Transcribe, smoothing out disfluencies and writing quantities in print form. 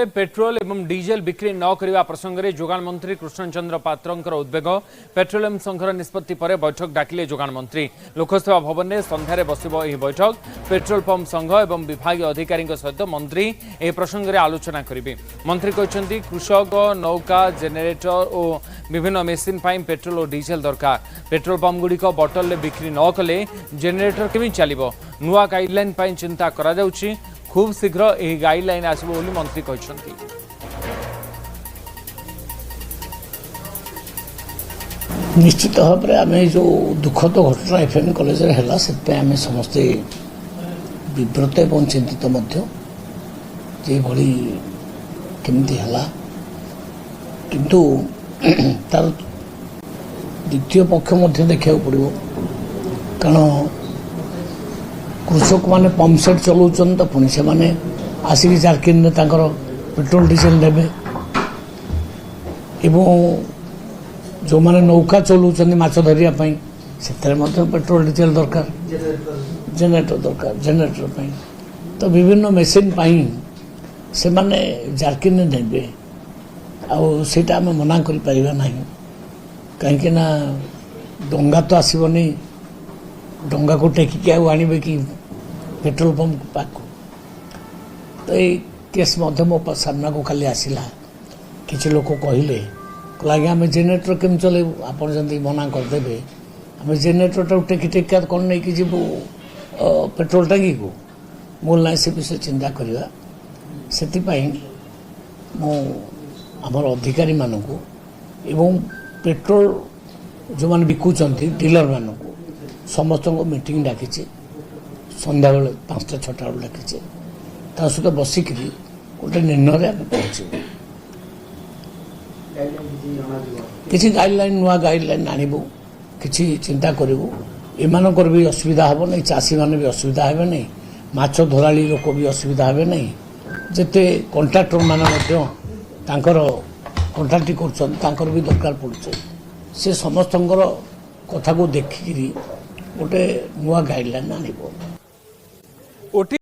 तेबे पेट्रोल एवं डीजेल बिक्री न करने प्रसंग में जोगाण मंत्री कृष्णचंद्र पात्रंकर उद्वेग पेट्रोलियम संघर निष्पत्ति पर बैठक डाकिले जोगाण मंत्री लोकसभा भवन में संध्यारे बसिबो एही बैठक पेट्रोल पंप संघ एवं विभागीय अधिकारी सहित मंत्री ए प्रसंग में आलोचना करेंगे। मंत्री कहते कृषक नौका जेनेरेटर और विभिन्न मेसीन पेट्रोल और डीजेल दरकार पेट्रोल पंप गुड़िक बटल बिक्री न कले जेनेरेटर केमी चलिबो नुआ गाइडलाइन चिंता करा जाउछि खूब शीघ्र यह गाइडलाइन आसबो बोली मंत्री कहते। निश्चित भाव में आम जो दुखद घटना एफएम कॉलेज है से आम समस्ते विव्रत और चिंतित केमती है किंतु तार द्वितीय पक्ष देखा पड़ो कारण कृषक माने पंप सेट चलाउछन तो पुणी से माने आसिक जारकिन पेट्रोल डीजेल देवे एवं जो माने नौका चलाउछन माछ धरिया पई सेतरे मध्य पेट्रोल डीजेल दरकार जेनेरेटर दरकार जेनेरेटर पई तो विभिन्न मेसीन पई से माने जारकिन देवे आउ सेटा हम मना करि परिबा नाही कहीं ना डंगा तो आसबनी डंगा को टेकिक आने कि पेट्रोल पंप पाक तो ये केस मो सामना को खाली आसला किसी लोग कहले आज्ञा आम जेनेरेटर केम चलू आप मना करदे आम जेनेरेटर टेकी टेका कौन नहीं कि जीवु पेट्रोल टांगी को मूल ना से विषय चिंता करवा से आमर अधिकारी मानक एवं पेट्रोल जो मैंने बिकुंट डीलर मानक समस्त मीटिंग डाकी संध्या बेले 5टा 6टा बेल डाकी सहित बसिक गोटे निर्णय पहुँचू किसी गाइडलाइन नुआ गाइडलाइन आणबू कि चिंता करूँ एमानकर भी असुविधा हे नहीं चाषी मैंने भी असुविधा हे नहीं माछ धराली लोक भी असुविधा हे नहीं जिते कंट्राक्टर माने कंट्राक्ट कर भी दरकार पड़े से समस्त कथा को देखिकी गोटे नुआ गाइडलाइन आणबो।